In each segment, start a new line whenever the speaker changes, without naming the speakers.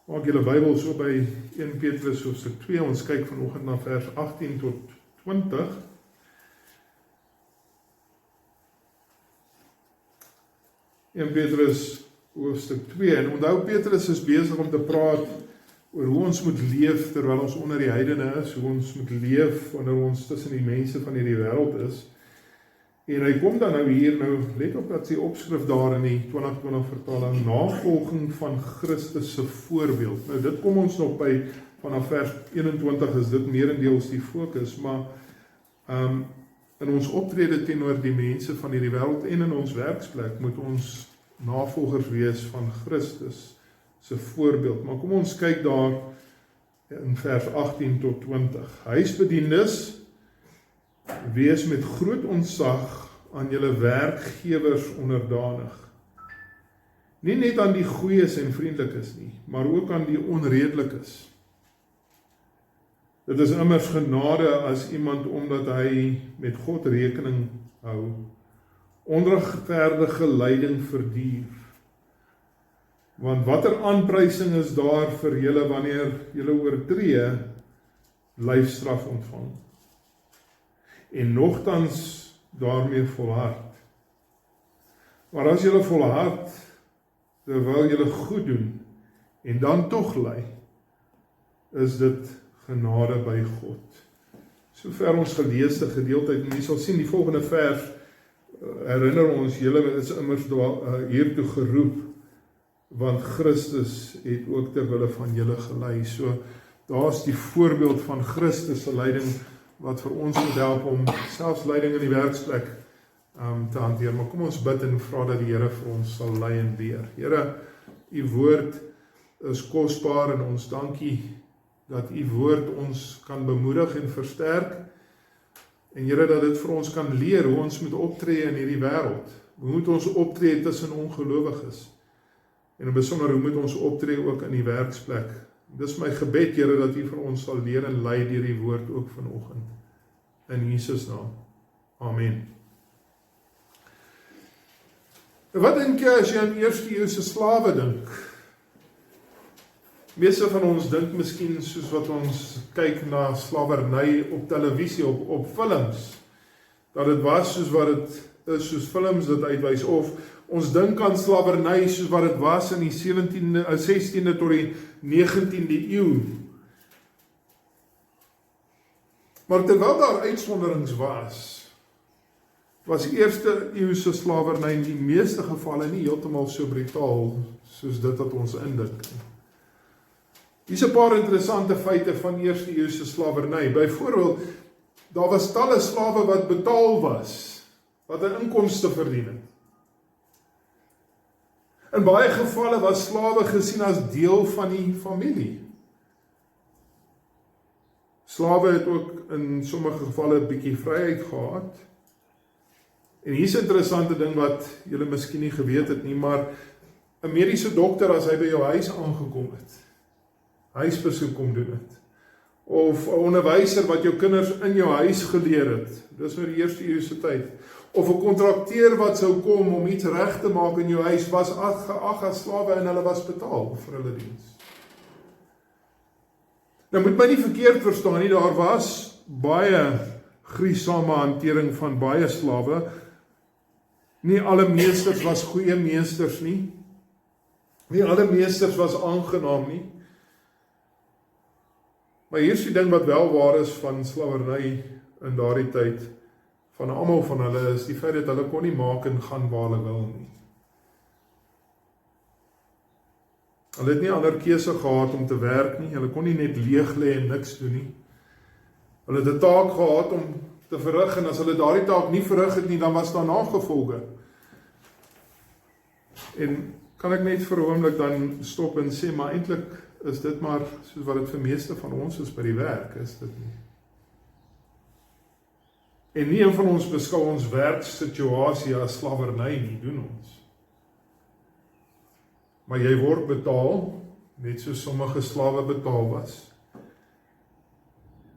Maak julle Bybels so by 1 Petrus hoofstuk 2, ons kyk vanoggend na vers 18 tot 20. In Petrus hoofstuk 2, en onthou Petrus is besig om te praat oor hoe ons moet leef terwyl ons onder die heidene is, hoe ons moet leef wanneer ons tussen die mense van hierdie wêreld is. En hy kom dan nou hier, let op dat sy opskrif daar in die 2020 vertaling, navolging van Christus se voorbeeld. Nou dit kom ons nog by, vanaf vers 21 is dit meerendeels die fokus, maar in ons optrede teenoor die mense van hierdie wêreld en in ons werksplek moet ons navolgers wees van Christus se voorbeeld. Maar kom ons kyk daar in vers 18 tot 20. Huisbediendes, wees met groot ontzag aan julle werkgewers onderdanig. Nie net aan die goeies en vriendelikes nie, maar ook aan die onredelikes. Dit is immers genade as iemand, omdat hy met God rekening hou, onregverdige lyding verduur. Want watter aanprysing is daar vir julle wanneer julle oortree lyfstraf ontvang? En nogtans daarmee volhard. Maar as julle volhard, terwyl julle goed doen, en dan tog ly, is dit genade by God. Sover ons geleesde gedeelte, en jy sal sien die volgende vers, herinner ons, julle is immers hiertoe geroep, want Christus het ook terwille van julle gelei. So, daar is die voorbeeld van Christus se lyding, wat vir ons moet help om selfs lyding in die werksplek te hanteer. Maar kom ons bid en vra dat die Here vir ons sal lei en leer. Here, u woord is kosbaar en ons dankie dat u woord ons kan bemoedig en versterk. En Here, dat dit vir ons kan leer hoe ons moet optree in hierdie wêreld. Hoe moet ons optree tussen ongelowiges? En in besonder, hoe moet ons optree ook in die werksplek? Dis my gebed, Here, dat u vir ons sal leer en lei deur die woord ook vanoggend. In Jesus naam. Amen. Wat dink jy as jy aan eerste eeuse slawe dink? Meeste van ons dink miskien soos wat ons kyk na slawerny op televisie, op films, dat dit was soos wat dit is, soos films dit uitwys, of ons dink aan slawerny soos wat dit was in die 16de tot die 19de eeu. Maar terwyl daar uitsonderings was eerste eeuse slawerny in die meeste gevalle nie heeltemal so brutaal soos dit wat ons indink. Hier is 'n paar interessante feite van eerste eeuse slawerny. Byvoorbeeld, daar was talle slawe wat betaal was, wat 'n inkomste verdien het. In baie gevalle was slawe gesien as deel van die familie. Slawe het ook in sommige gevalle 'n bietjie vryheid gehad. En hier is 'n interessante ding wat julle miskien nie geweet het nie, maar 'n mediese dokter, as hy by jou huis aangekom het, huisbesoek kom doen het, of 'n onderwyser wat jou kinders in jou huis geleer het, dis nou die eerste eeuse tyd, of 'n kontrakteur wat sou kom om iets reg te maak in jou huis, was geag as slawe en hulle was betaal vir hulle diens. Nou moet my nie verkeerd verstaan nie, daar was baie gruisame hantering van baie slawe. Nie alle meesters was goeie meesters nie. Nie alle meesters was aangenaam nie. Maar hier is die ding wat wel waar is van slawerny in daardie tyd, van almal van hulle, is die feit dat hulle kon nie maak en gaan waar hulle wil nie. Hulle het nie ander keuse gehad om te werk nie, hulle kon nie net leeg lê en niks doen nie. Hulle het 'n taak gehad om te verrig, en as hulle daardie taak nie verrig het nie, dan was daar nagevolge. En kan ek net vir 'n oomblik dan stop en sê, maar eintlik is dit maar soos wat dit vir meeste van ons is by die werk, is dit nie. En nie een van ons beskou ons werksituasie as slawerny nie, doen ons. Maar jy word betaal, net soos sommige slawe betaal was.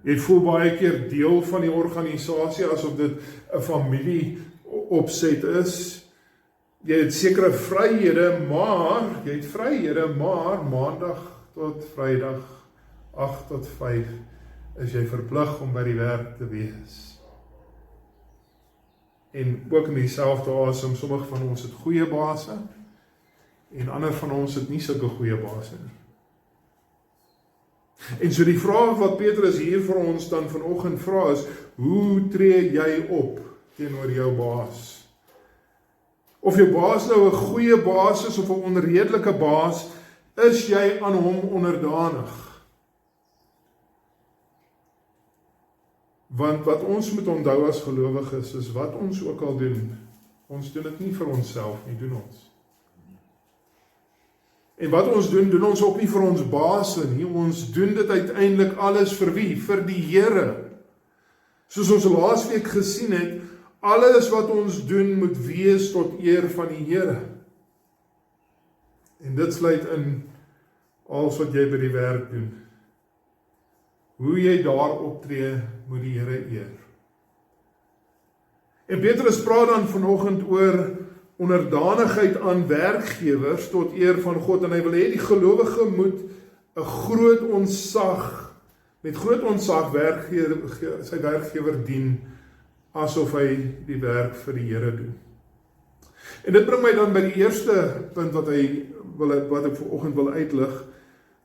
Jy voel baie keer deel van die organisasie, asof dit 'n familie opset is. Jy het sekere vryhede, maar maandag tot Vrydag, 8 tot 5, is jy verplig om by die werk te wees. En ook in dieselfde asem, sommige van ons het goeie baase, en ander van ons het nie sulke goeie baase nie. En so die vraag wat Petrus hier vir ons dan vanoggend vra is, hoe tree jy op teenoor jou baas? Of jou baas nou 'n goeie baas is of 'n onredelike baas, is jy aan hom onderdanig? Want wat ons moet onthou as gelowiges is wat ons ook al doen, ons doen dit nie vir onsself nie, doen ons. En wat ons doen ons ook nie vir ons baas nie, ons doen dit uiteindelik alles vir wie? Vir die Here. Soos ons laasweek gesien het, alles wat ons doen moet wees tot eer van die Here. En dit sluit in alles wat jy by die werk doen. Hoe jy daar optree, moet die Here eer. En Petrus praat dan vanoggend oor onderdanigheid aan werkgewers tot eer van God, en hy wil hê die gelowige moet 'n groot ontzag, met groot ontzag sy werkgewer dien, asof hy die werk vir die Here doen. En dit bring my dan by die eerste punt wat ek vanoggend wil uitlig,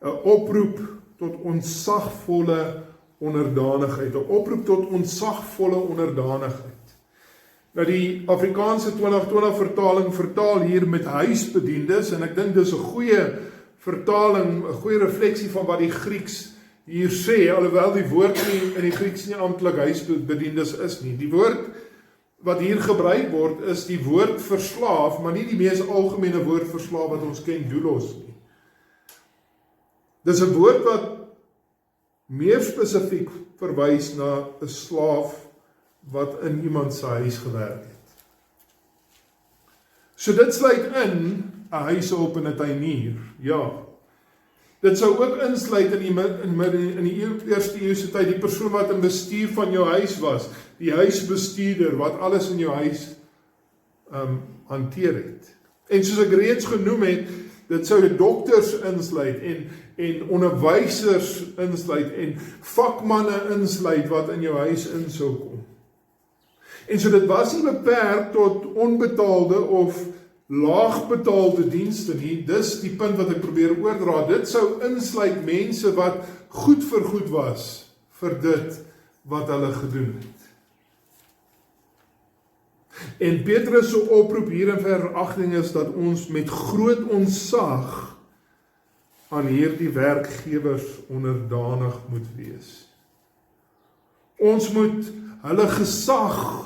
'n oproep tot ontzagvolle onderdanigheid, 'n oproep tot ontzagvolle onderdanigheid. Nou die Afrikaanse 2020 vertaling vertaal hier met huisbediendes, en ek dink dis 'n goeie vertaling, 'n goeie refleksie van wat die Grieks hier sê, alhoewel die woord nie in die Grieks nie amptelik huisbediendes is nie. Die woord wat hier gebruik word is die woord verslaaf, maar nie die mees algemene woord verslaaf wat ons ken, doulos nie. Dis 'n woord wat meer spesifiek verwys na 'n slaaf wat in iemand se huis gewerk het. So dit sluit in 'n huishulp en 'n tuinier, ja. Dit sou ook insluit in die eerste eeuse tyd, die persoon wat in bestuur van jou huis was, die huisbestuurder, wat alles in jou huis hanteer het. En soos ek reeds genoem het, dit sou dokters insluit, en onderwysers insluit, en vakmanne insluit, wat in jou huis in sou kom. En so dit was nie beperk tot onbetaalde of laagbetaalde dienste nie, dis die punt wat ek probeer oordra, dit sou insluit mense wat goed vergoed was vir dit wat hulle gedoen het. En Petrus se oproep hier in vers 18 is dat ons met groot ontzag aan hierdie werkgewers onderdanig moet wees. Ons moet hulle gesag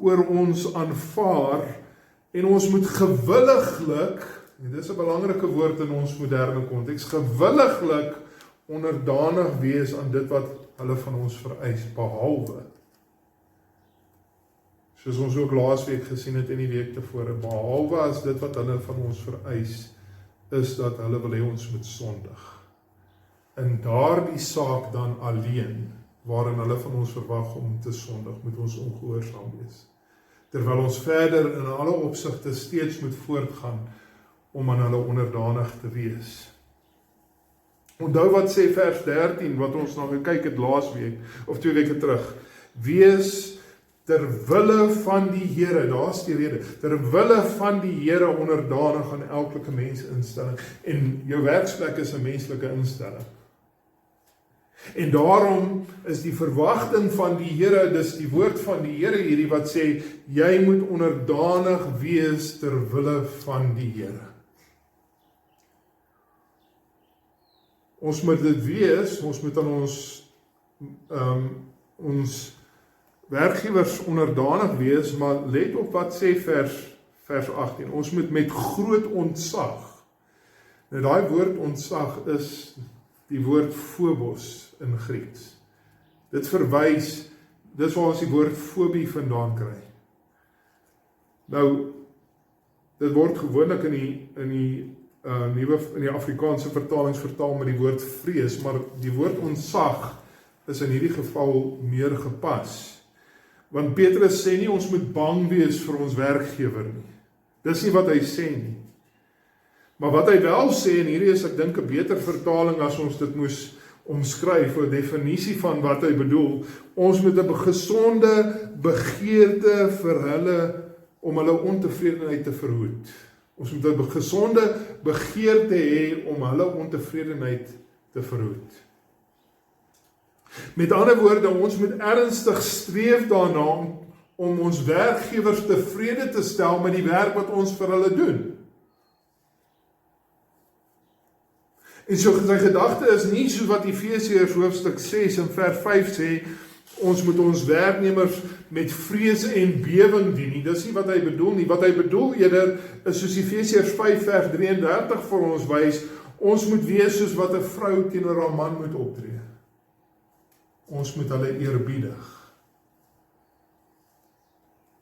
oor ons aanvaar, en ons moet gewilliglik, en dit is 'n belangrike woord in ons moderne konteks, gewilliglik onderdanig wees aan dit wat hulle van ons vereis, behalwe, soos ons ook laasweek gesien het en die week tevore, behalwe as dit wat hulle van ons vereis, is dat hulle wil hê ons moet sondig. In daardie saak dan alleen, waarin hulle van ons verwag om te sondig, moet ons ongehoorsaam wees. Terwyl ons verder in alle opsigte steeds moet voortgaan om aan hulle onderdanig te wees. Onthou wat sê vers 13, wat ons nou gekyk het laasweek, of 2 weke terug. Wees ter wille van die Here, daar's die rede, ter wille van die Here onderdanig aan elke mensinstelling. En jou werksplek is 'n menslike instelling. En daarom is die verwagting van die Here, dis die woord van die Here hierdie wat sê, jy moet onderdanig wees ter wille van die Here. Ons moet dit wees, ons moet aan ons werkgewers onderdanig wees, maar let op wat sê vers 18, ons moet met groot ontzag. Nou daai woord ontzag is die woord phobos in Grieks. Dit verwys, dis waar ons die woord fobie vandaan kry. Nou, dit word gewoonlik in die Afrikaanse vertalings vertaal met die woord vrees, maar die woord ontzag is in hierdie geval meer gepas. Want Petrus sê nie ons moet bang wees vir ons werkgewer nie. Dis nie wat hy sê nie. Maar wat hy wel sê, en hierdie is ek dink 'n beter vertaling as ons dit moes omskryf, 'n definisie van wat hy bedoel, ons moet 'n gesonde begeerte vir hulle, om hulle ontevredenheid te verhoed. Ons moet 'n gesonde begeerte hê om hulle ontevredenheid te verhoed. Met ander woorde, ons moet ernstig streef daarna om ons werkgewers tevrede te stel met die werk wat ons vir hulle doen. En so sy gedagte is nie so wat Efesiërs hoofstuk 6 en vers 5 sê, ons moet ons werknemers met vrees en bewing dien nie. Dis nie wat hy bedoel nie. Wat hy bedoel eerder is soos Efesiërs 5 vers 33 vir ons wys, ons moet wees soos wat 'n vrou teenoor haar man moet optree. Ons moet hulle eerbiedig.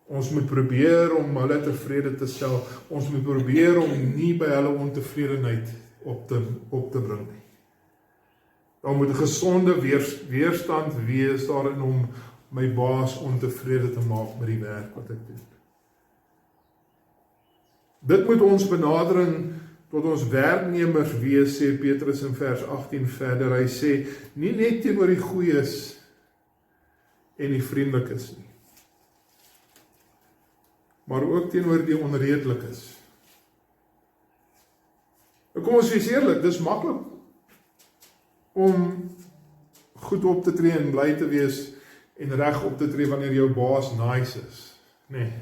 Ons moet probeer om hulle tevrede te stel. Ons moet probeer om nie by hulle ontevredenheid op te bring nie. Daar moet 'n gesonde weerstand wees daarin om my baas ontevrede te maak met die werk wat ek doen. Dit moet ons benadering tot ons werknemers wees, sê Petrus in vers 18 verder. Hy sê, nie net teenoor die goeies en die vriendelikes nie, maar ook teenoor die onredelikes. Kom ons wees eerlik, dis maklik om goed op te tree en bly te wees en reg op te tree wanneer jou baas nice is. Nee.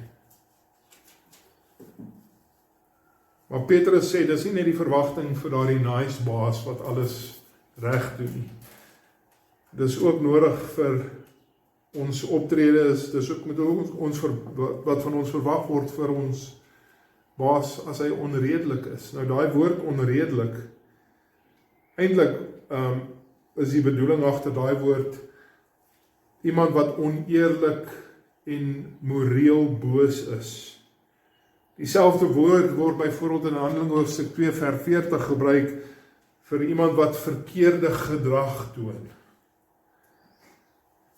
Maar Petrus sê, dis nie net die verwagting vir daardie nice baas wat alles reg doen nie. Dis ook nodig vir ons optrede is, dis ook met ons wat van ons verwag word vir ons baas as hy onredelik is. Nou daai woord onredelik, eintlik is die bedoeling agter daai woord iemand wat oneerlik en moreel boos is. Dieselfde woord word byvoorbeeld in Handelinge hoofstuk 2 vers 40 gebruik vir iemand wat verkeerde gedrag toon.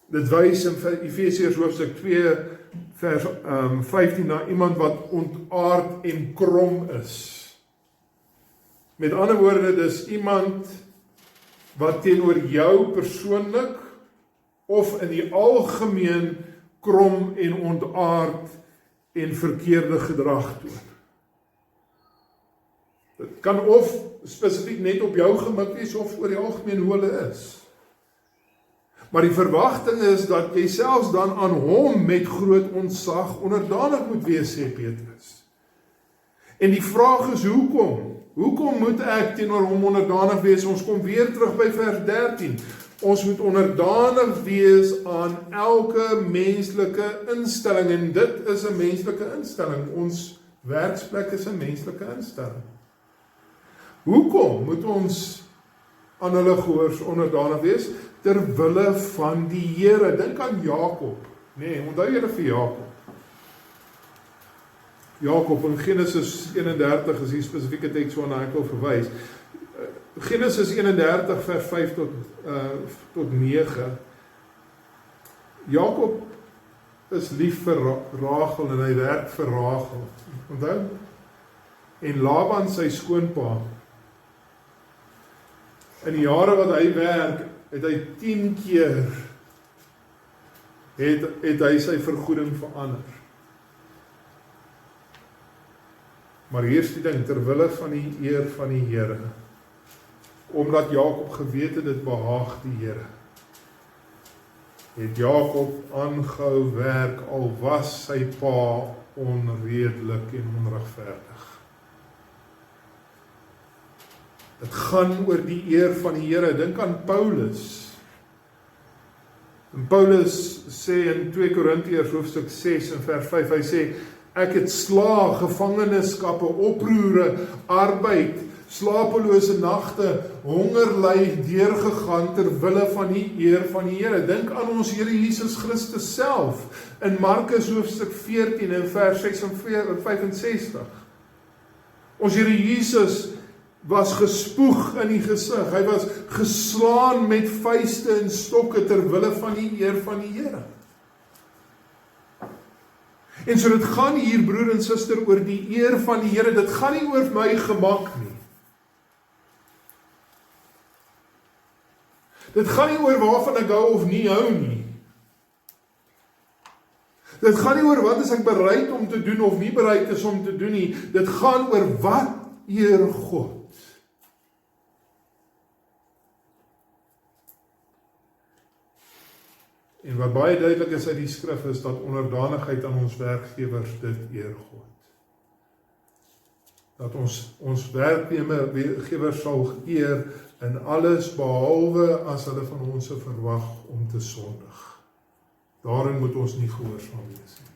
Dit wys in Efesiërs hoofstuk 2 vers 15 na iemand wat ontaard en krom is. Met ander woorde, dis iemand wat teenoor jou persoonlik of in die algemeen krom en ontaard en verkeerde gedrag toon. Dit kan of spesifiek net op jou gemik wees of oor die algemeen hoe hulle is. Maar die verwagting is dat jy selfs dan aan hom met groot ontzag onderdanig moet wees, sê Petrus. En die vraag is hoekom? Hoekom moet ek teenoor hom onderdanig wees? Ons kom weer terug by vers 13. Ons moet onderdanig wees aan elke menslike instelling, en dit is 'n menslike instelling. Ons werksplek is 'n menslike instelling. Hoekom moet ons aan hulle gehoors onderdanig wees? Ter wille van die Here. Dink aan Jakob. Nee, onthou julle vir Jakob. Jakob in Genesis 31 is die spesifieke teks waarna ek wil verwys. Genesis 31 vers 5 tot 9. Jakob is lief vir Rachel en hy werk vir Rachel. Onthou? En Laban sy skoonpa. In die jare wat hy werk, het hy 10 keer het hy sy vergoeding verander. Maar hier is die ding, ter wille van die eer van die Here. Omdat Jakob geweet het dit behaag die Here, het Jakob aangehou werk al was sy pa onredelik en onregverdig. Dit gaan oor die eer van die Here. Dink aan Paulus. En Paulus sê in 2 Korintiërs hoofstuk 6 en vers 5, hy sê, ek het slaag, gevangenskappe, oproere, arbeid, slapelose nagte, hongerly deurgegaan ter wille van die eer van die Here. Dink aan ons Here Jesus Christus self in Markus hoofstuk 14 en vers 65. Ons Here Jesus was gespoeg in die gesig. Hy was geslaan met vuiste en stokke ter wille van die eer van die Here. En so dit gaan hier, broer en suster, oor die eer van die Here. Dit gaan nie oor my gemak nie. Dit gaan nie oor waarvan ek hou of nie hou nie. Dit gaan nie oor wat is ek bereid om te doen of nie bereid is om te doen nie. Dit gaan oor wat eer God. En wat baie duidelik is uit die skrif is dat onderdanigheid aan ons werkgewers dit eer God. Dat ons werkgewers sal eer in alles behalwe as hulle van ons verwag om te sondig. Daarin moet ons nie gehoorsaam wees nie.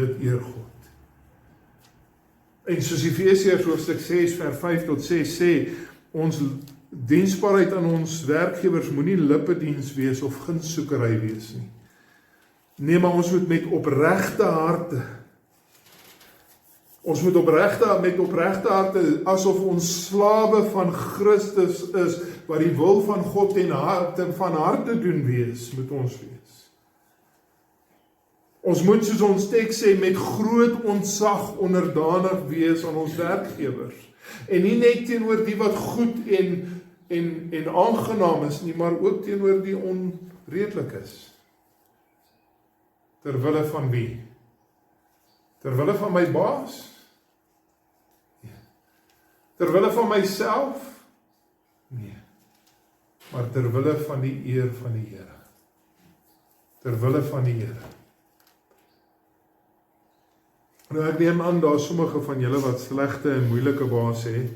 Dit eer God. En soos Efesiërs hoofstuk 6 vers 5 tot 6 sê, ons diensbaarheid aan ons werkgewers moenie lippediens wees of gunstsoekery wees nie. Nee, maar ons moet met opregte harte. Ons moet met opregte harte, asof ons slawe van Christus is, wat die wil van God van harte doen wees, moet ons wees. Ons moet, soos ons teks sê, met groot ontzag onderdanig wees aan ons werkgewers. En nie net teenoor die wat goed en aangenaam is nie, maar ook teenoor die onredelik is. Terwille van wie? Terwille van my baas? Nee. Terwille van myself? Nee. Maar terwille van die eer van die Here. Terwille van die Here. Nou ek neem aan, daar sommige van julle wat slegte en moeilike baas het.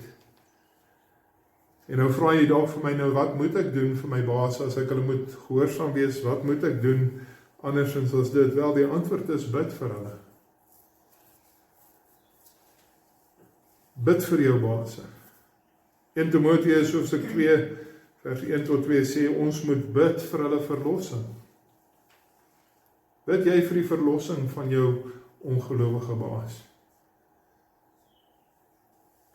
En nou vra jy dalk vir my, nou wat moet ek doen vir my baas, as ek hulle moet gehoorsaam wees, wat moet ek doen, andersins as dit? Wel, die antwoord is, bid vir hulle. Bid vir jou baas. 1 Timoteus hoofstuk 2, vers 1 tot 2 sê, ons moet bid vir hulle verlossing. Bid jy vir die verlossing van jou ongelowige baas.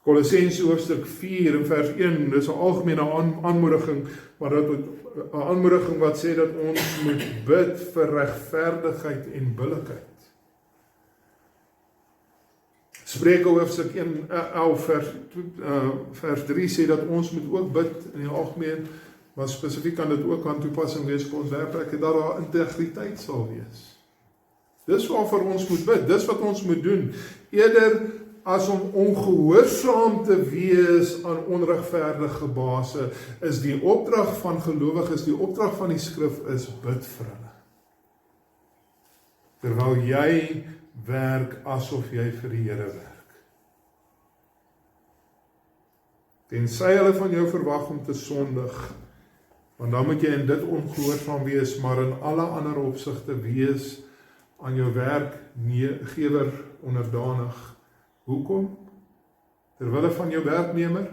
Kolossense hoofstuk 4 en vers 1, dis 'n algemene aanmoediging, maar dat 'n aanmoediging wat sê dat ons moet bid vir regverdigheid en billikheid. Spreuke hoofstuk 11 vers 3 sê dat ons moet ook bid in die algemeen, maar spesifiek kan dit ook aan toepassing wees vir ons werkplekke, dat daar integriteit sal wees. Dis waarvoor ons moet bid, dis wat ons moet doen, eerder as om ongehoorsaam te wees aan onregverdige baase, is die opdrag van gelowiges, die opdrag van die skrif is, bid vir hulle. Terwyl jy werk asof jy vir die Here werk. Tensy hulle van jou verwag om te sondig, want dan moet jy in dit ongehoorsaam wees, maar in alle ander opsigte wees aan jou werkgewer onderdanig. Hoekom? Terwille van jou werknemer?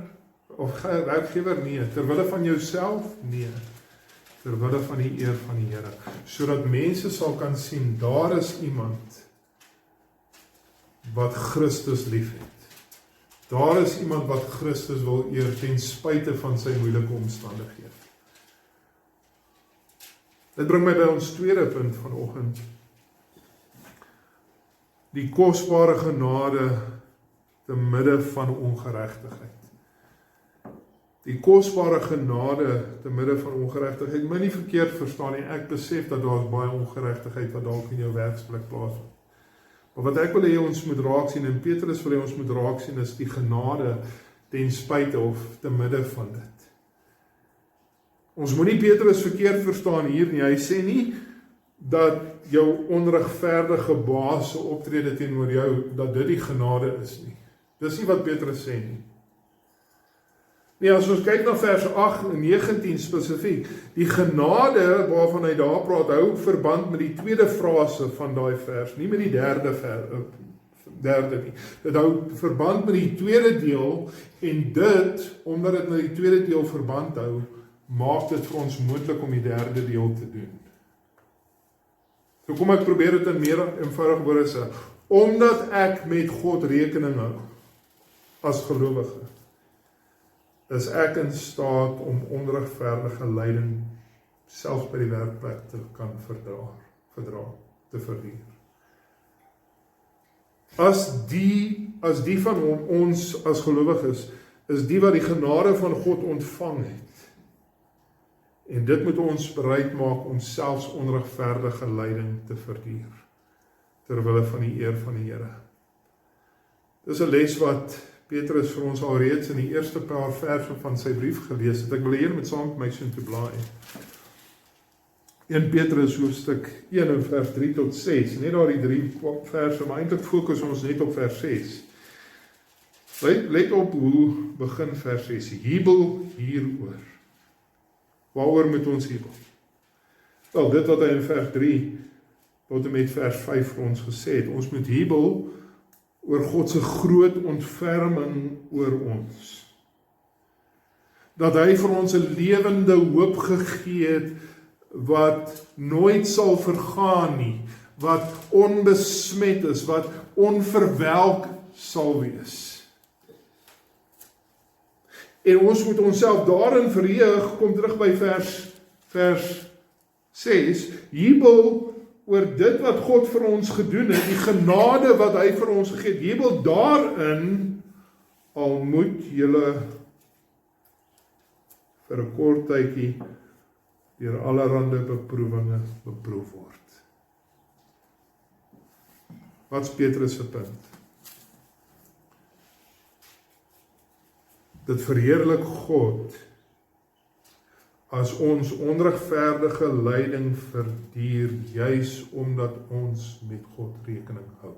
Of werkgewer? Nee. Terwille van jouself? Nee. Terwille van die eer van die Here. Sodat mense sal kan sien, daar is iemand wat Christus liefhet. Daar is iemand wat Christus wil eer ten spyte van sy moeilike omstandighede. Dit bring my by ons tweede punt vanoggend. Die kosbare genade te midde van ongeregtigheid. Die kosbare genade te midde van ongeregtigheid. My nie verkeerd verstaan nie, ek besef dat daar baie ongeregtigheid wat dalk in jou werksplek plaasvind. Maar wat ek wil hê ons moet raak sien, en Petrus wil hê ons moet raak sien, is die genade ten spyte of te midde van dit. Ons moenie Petrus verkeerd verstaan hier nie. Hy sê nie dat jou onregverdige baas se optrede teenoor jou, dat dit die genade is nie. Dis nie wat Petrus sê nie. Nee, as ons kyk na vers 8 en 19 spesifiek, die genade waarvan hy daar praat, hou verband met die tweede frase van daai vers, nie met die derde nie. Dit hou verband met die tweede deel, en dit, omdat dit met die tweede deel verband hou, maak dit vir ons moontlik om die derde deel te doen. So kom ek probeer dit in meer eenvoudige woorde sê. Omdat ek met God rekening hou, as gelowige, is ek in staat om onregverdige lyding, selfs by die werkplek, te kan te verduur. As die van ons as gelowiges, is die wat die genade van God ontvang het, En dit moet ons bereid maak om selfs onregverdige lyding te verduur, terwille van die eer van die Here. Dis 'n les wat Petrus vir ons alreeds in die eerste paar verse van sy brief gelees het. Ek wil hier met saam met my so toe blaai. 1 Petrus hoofstuk 1 en vers 3 tot 6, net daar die 3 verse, maar eintlik fokus ons net op vers 6. Let op hoe begin vers 6, jubel hieroor. Waaroor moet ons jubel? Wel, dit wat hy in vers 3 tot en met vers 5 vir ons gesê het, ons moet jubel oor God se groot ontferming oor ons. Dat hy vir ons 'n lewende hoop gegee het, wat nooit sal vergaan nie, wat onbesmet is, wat onverwelk sal wees. En ons moet onsself daarin verheug, kom terug by vers 6, jubel oor dit wat God vir ons gedoen het, die genade wat hy vir ons gegee het, jubel daarin, al moet julle vir 'n kort tydjie deur allerhande beproewinge beproef word. Wat's Petrus se punt? Dit verheerlik God as ons onregverdige lyding verduur, juis omdat ons met God rekening hou.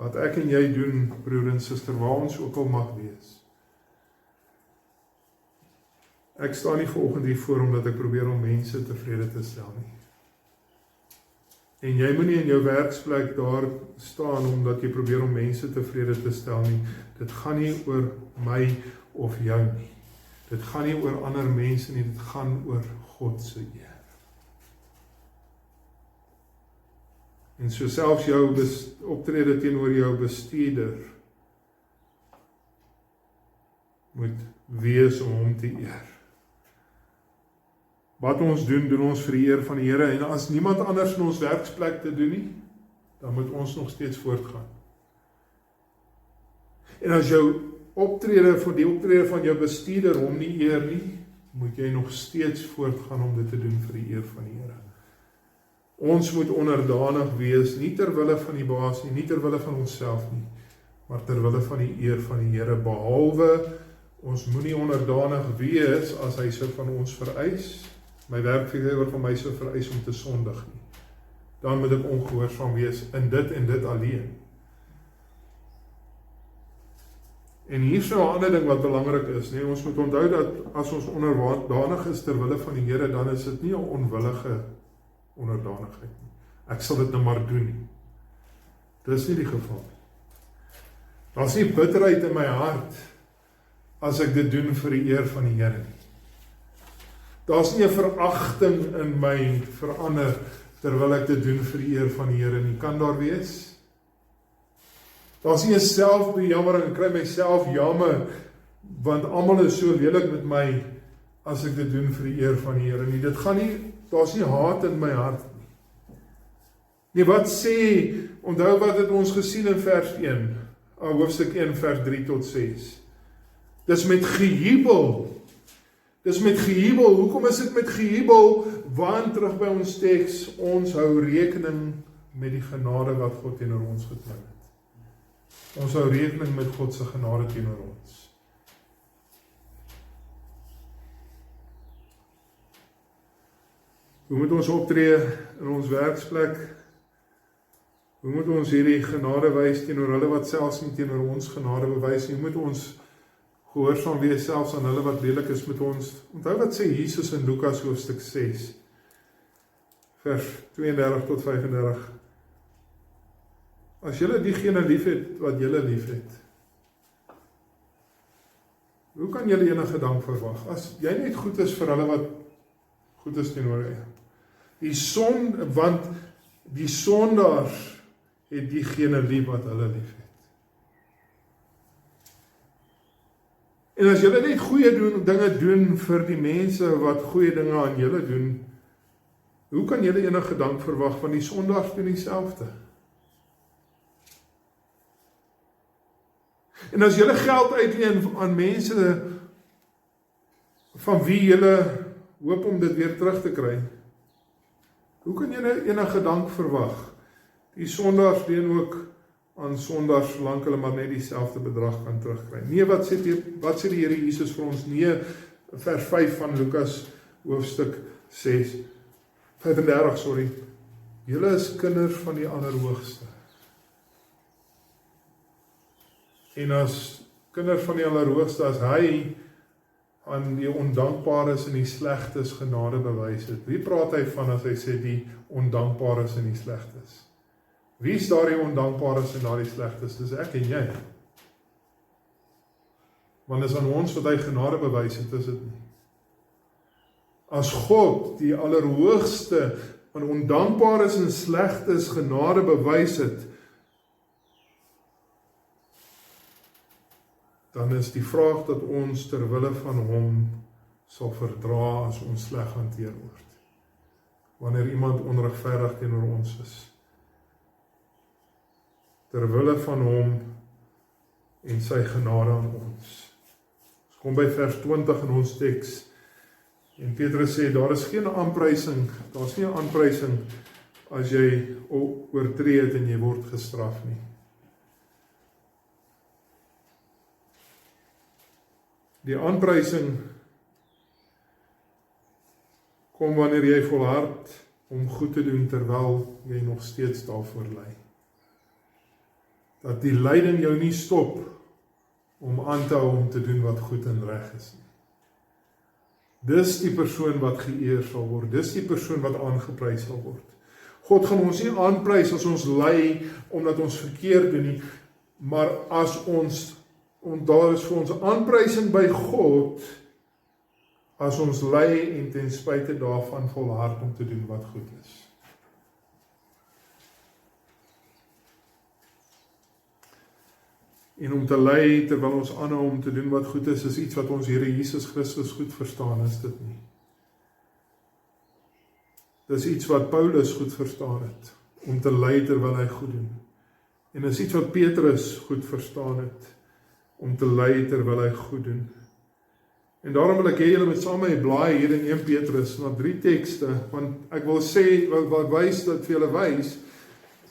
Wat ek en jy doen, broer en suster, waar ons ook al mag wees. Ek staan nie vanoggend hier voor omdat ek probeer om mense tevrede te stel nie. En jy moet nie in jou werksplek daar staan omdat jy probeer om mense tevrede te stel nie. Dit gaan nie oor my of jou nie. Dit gaan nie oor ander mense nie, dit gaan oor God se eer. En so selfs jou optrede teenoor jou bestuurder moet wees om hom te eer. Wat ons doen ons vir die eer van die Here, en as niemand anders in ons werksplek te doen nie, dan moet ons nog steeds voortgaan. En as jou optrede van jou bestuurder hom nie eer nie, moet jy nog steeds voortgaan om dit te doen vir die eer van die Here. Ons moet onderdanig wees, nie terwille van die baas nie, nie terwille van onsself nie, maar terwille van die eer van die Here, behalwe ons moenie onderdanig wees as hy sou van ons vereis, my werkgewer van my sou vereis om te sondig nie. Dan moet ek ongehoorsaam wees in dit en dit alleen. En hier is nou 'n ander ding wat belangrik is, nee, ons moet onthou dat as ons onderdanig is terwille van die Here, dan is dit nie 'n onwillige onderdanigheid nie. Ek sal dit nou maar doen nie. Dit is nie die geval nie. Daar's nie bitterheid in my hart as ek dit doen vir die eer van die Here nie. Daar's nie 'n veragting in my verander terwyl ek dit doen vir die eer van die Here nie. Kan daar wees? Daar's nie 'n selfbejammering, ek kry myself jammer want almal is so lelik met my as ek dit doen vir die eer van die Here nie. Dit gaan nie, daar's nie haat in my hart nie. Nee, wat sê, onthou wat het ons gesien in vers 1, hoofstuk 1 vers 3 tot 6. Dis met gejubel. Dis met gejubel. Hoekom is dit met gejubel? Want terug by ons teks, ons hou rekening met die genade wat God teenoor ons getoon het. Ons hou rekening met God se genade teenoor ons. Hoe moet ons optree in ons werksplek? Hoe moet ons hierdie genade wys teenoor hulle wat selfs nie teenoor ons genade bewys nie? Hoe moet ons gehoorsaam wees selfs aan hulle wat lelik is met ons? Onthou wat sê Jesus in Lukas hoofstuk 6, vers 32 tot 35. As julle diegene liefhet wat julle liefhet, hoe kan julle enige dank verwag? As jy net goed is vir hulle wat goed is teenoor jou. Want die sondaars het diegene lief wat hulle liefhet. En as julle net goeie dinge doen vir die mense wat goeie dinge aan julle doen, hoe kan julle enige dank verwag? Want die sondaars doen dieselfde. En as julle geld uitleen aan mense van wie julle hoop om dit weer terug te kry, hoe kan julle enige dank verwag? Die sondaars leen ook aan sondaars, solank hulle maar net dieselfde bedrag kan terugkry. Nee, wat sê die Here Jesus vir ons? Nee, vers 5 van Lukas hoofstuk 35, sorry. Julle is kinders van die Allerhoogste. En as kinders van die Allerhoogste, as hy aan die ondankbares en die slegtes genade bewys het. Wie praat hy van as hy sê die ondankbares en die slegtes? Wie is daar die ondankbares en daar die slegtes? Dis ek en jy. Want is aan ons wat hy genade bewys het, is dit nie. As God die Allerhoogste aan ondankbares en slegtes genade bewys het, dan is die vraag dat ons terwille van hom sal verdra as ons sleg hanteer word. Wanneer iemand onregverdig teenoor ons is. Terwille van hom en sy genade aan ons. Ons kom by vers 20 in ons teks. En Petrus sê, daar is geen aanprysing, daar is nie 'n aanprysing as jy oortree het en jy word gestraf nie. Die aanprysing kom wanneer jy volhard om goed te doen terwyl jy nog steeds daarvoor ly. Dat die lyding jou nie stop om aan te hou om te doen wat goed en reg is nie. Dis die persoon wat geëer sal word, dis die persoon wat aangeprys sal word. God gaan ons nie aanprys as ons ly omdat ons verkeerd doen nie, maar as ons daar is vir ons aanprysing by God, as ons ly en ten spyte daarvan volhard om te doen wat goed is. En om te ly terwyl ons aanhou om te doen wat goed is iets wat ons Here Jesus Christus goed verstaan, is dit nie. Dis iets wat Paulus goed verstaan het, om te ly terwyl hy goed doen. En is iets wat Petrus goed verstaan het, om te ly terwyl hy goed doen. En daarom wil ek hê julle met saam met my blaai hier in 1 Petrus na 3 tekste, want ek wil sê, wat wys dat vir julle wys,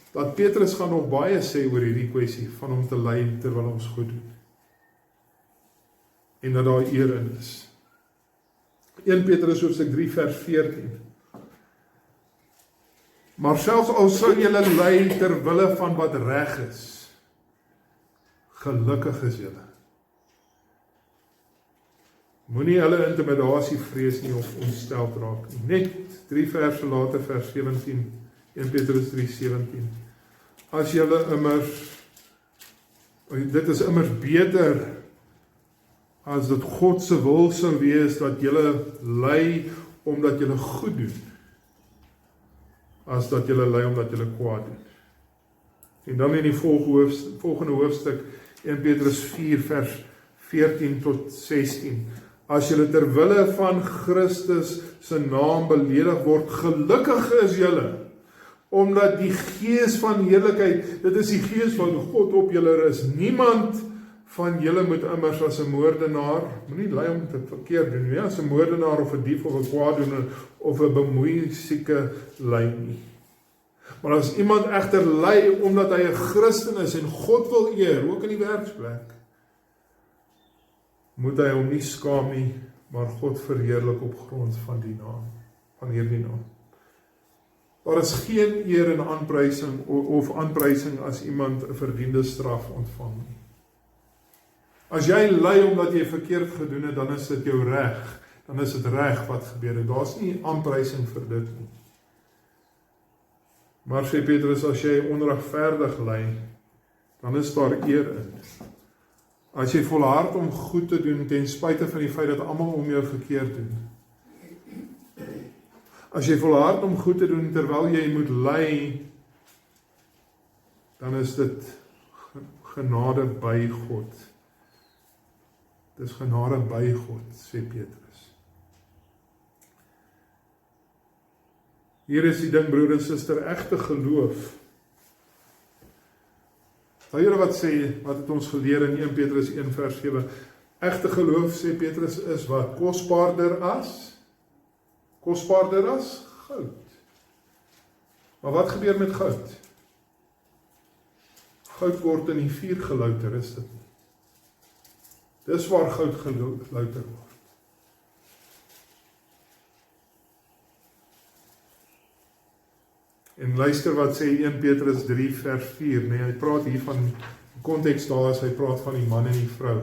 dat Petrus gaan nog baie sê oor hierdie kwessie van om te ly terwyl ons goed doen. En dat daar eer in is. 1 Petrus hoofstuk 3 vers 14. Maar selfs al sou julle ly terwille van wat reg is, gelukkig is julle. Moenie hulle intimidasie vrees nie of ontsteld raak nie. Net 3 verse later, vers 17, 1 Petrus 3:17. As julle immers, dit is immers beter as dit God se wil sou wees dat julle ly omdat julle goed doen, as dat julle ly omdat julle kwaad doen. En dan in die volgende hoofstuk 1 Petrus 4 vers 14 tot 16. As julle terwille van Christus se naam beledig word, gelukkig is julle, omdat die gees van heerlikheid, dit is die gees van God op julle is. Niemand van julle moet immers as 'n moordenaar, moenie ly om te verkeerd doen nie, as 'n moordenaar of 'n dief of 'n kwaaddoener of 'n bemoeisieke ly nie. Maar as iemand egter ly omdat hy 'n Christen is en God wil eer, ook in die werksplek, moet hy hom nie skaam nie, maar God verheerlik op grond van die naam, van hierdie naam. Daar is geen eer en aanprysing of aanprysing as iemand 'n verdiende straf ontvang nie. As jy ly omdat jy verkeerd gedoen het, dan is dit jou reg. Dan is dit reg wat gebeur het. Daar's nie aanprysing vir dit nie. Maar sê Petrus, as jy onregverdig ly, dan is daar eer in. As jy volhard om goed te doen ten spyte van die feit dat almal om jou verkeerd doen. As jy volhard om goed te doen terwyl jy moet ly, dan is dit genade by God. Dis genade by God, sê Petrus. Hier is die ding, broer en suster, egte geloof Sal julle wat sê, wat het ons geleer in 1 Petrus 1 vers 7? Egte geloof, sê Petrus, is wat? Kosbaarder as goud. Maar wat gebeur met goud? Goud word in die vuur gelouter, is dit nie? Dis waar goud gelouter word. En luister wat sê 1 Petrus 3 vers 4, nee, hy praat hier van, die konteks daar is, hy praat van die man en die vrou,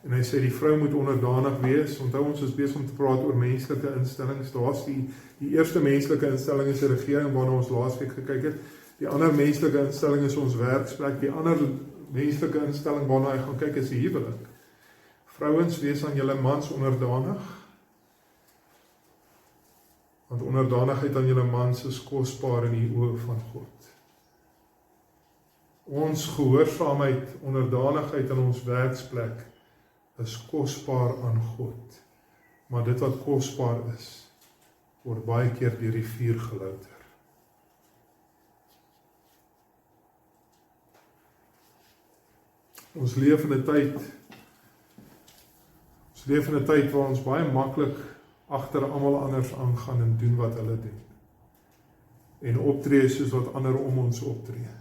en hy sê die vrou moet onderdanig wees. Onthou, ons is besig om te praat oor menslike instellings. Daar's die eerste menslike instelling is die regering, waarna ons laasweek gekyk het. Die ander menslike instelling is ons werksplek. Die ander menslike instelling waarna hy gaan kyk is die huwelik. Vrouens, wees aan julle mans onderdanig, want onderdanigheid aan julle mans is kosbaar in die oë van God. Ons gehoorsaamheid, onderdanigheid in ons werksplek is kosbaar aan God. Maar dit wat kosbaar is, word baie keer deur die vuur gelouter. Ons leef in 'n tyd waar ons baie maklik agter almal anders aangaan en doen wat hulle doen. En optree soos wat ander om ons optree.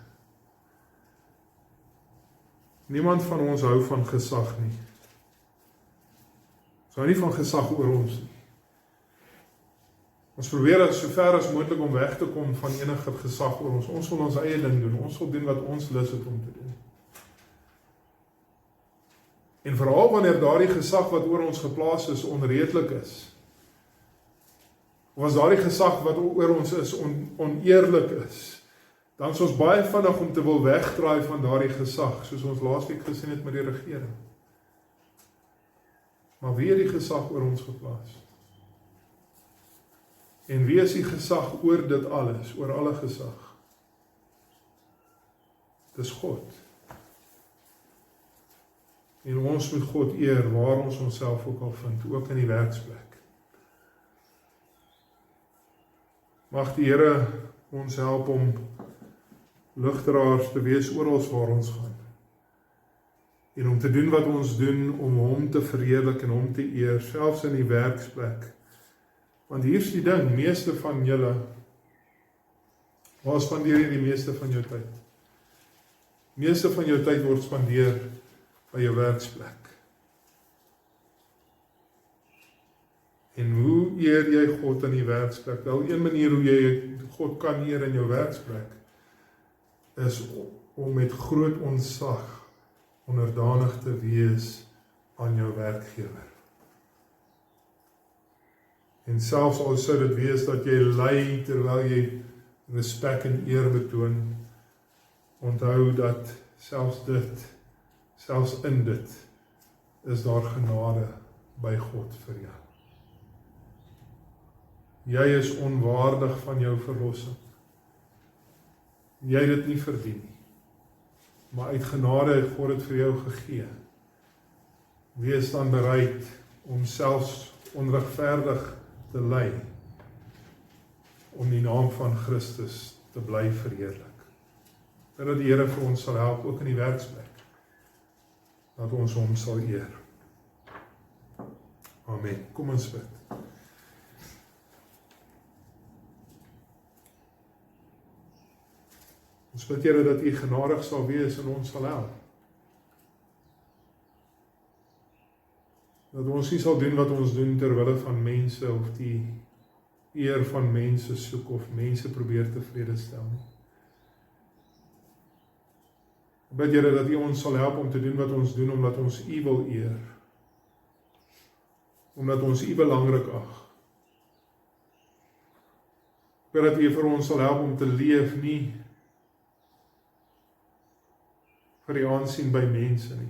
Niemand van ons hou van gesag nie. Ons hou nie van gesag oor ons nie. Ons probeer so ver as moontlik om weg te kom van enige gesag oor ons. Ons wil ons eie ding doen. Ons wil doen wat ons lus het om te doen. En veral wanneer daardie gesag wat oor ons geplaas is onredelik is, of as daardie gesag wat oor ons is oneerlik is, dan is ons baie vinnig om te wil wegdraai van daardie gesag, soos ons laasweek gesien het met die regering. Maar wie het die gesag oor ons geplaas? En wie is die gesag oor dit alles, oor alle gesag? Dis God. En ons moet God eer, waar ons onsself ook al vind, ook in die werksplek. Mag die Here ons help om ligdraers te wees oral waar ons gaan. En om te doen wat ons doen, om hom te verheerlik en hom te eer, selfs in die werksplek. Want hier is die ding, meeste van julle, waar spandeer jy die meeste van jou tyd? Meeste van jou tyd word spandeer by jou werksplek. En hoe eer jy God in die werksplek? Wel, een manier hoe jy God kan eer in jou werksplek, is om met groot ontzag onderdanig te wees aan jou werkgewer. En selfs al sou dit wees dat jy ly terwyl jy respek en eer betoon, onthou dat selfs in dit is daar genade by God vir jou. Jy is onwaardig van jou verlossing. Jy het dit nie verdien nie. Maar uit genade het God dit vir jou gegee. Wees dan bereid om selfs onregverdig te ly, om die naam van Christus te bly verheerlik. Dat die Here vir ons sal help, ook in die werksplek, dat ons hom sal eer. Amen. Kom ons bid. Ons bid, Here, dat U genadig sal wees en ons sal help. Dat ons nie sal doen wat ons doen ter wille van mense of die eer van mense soek of mense probeer tevrede stel nie. Ek bid, Here, dat U ons sal help om te doen wat ons doen omdat ons U wil eer. Omdat ons U belangrik ag. Ek bid dat U vir ons sal help om te leef nie vir die aansien by mense nie.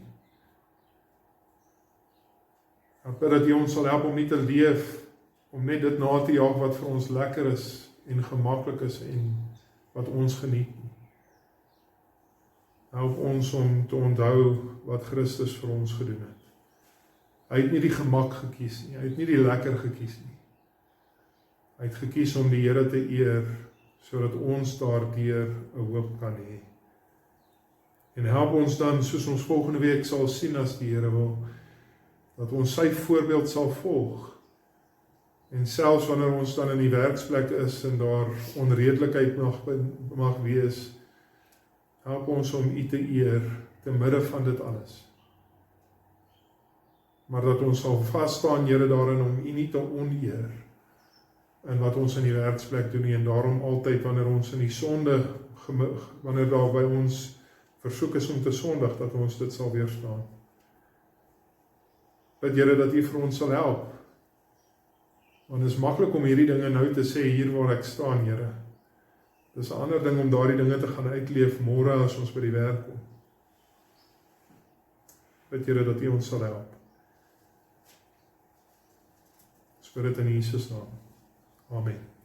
Ek bid dat U ons sal help om nie te leef, om net dit na te jaag wat vir ons lekker is en gemaklik is en wat ons geniet nie. Help ons om te onthou wat Christus vir ons gedoen het. Hy het nie die gemak gekies nie, hy het nie die lekker gekies nie. Hy het gekies om die Here te eer, sodat ons daardeur 'n hoop kan hê. En help ons dan, soos ons volgende week sal sien as die Here wil, dat ons sy voorbeeld sal volg. En selfs wanneer ons dan in die werksplek is en daar onredelikheid mag wees, help ons om U te eer te midde van dit alles. Maar dat ons sal vasstaan, Here, daarin om U nie te oneer in wat ons in die werksplek doen nie, en daarom altyd wanneer ons in die sonde, wanneer daar by ons versoek is om te sondig, dat ons dit sal weerstaan. Bid, Here, dat U vir ons sal help. Want het is maklik om hierdie dinge nou te sê hier waar ek staan, Here. Dis 'n ander ding om daardie dinge te gaan uitleef môre as ons by die werk kom. Bid, Here, dat U ons sal help. Ons bid dit in Jesus naam. Amen.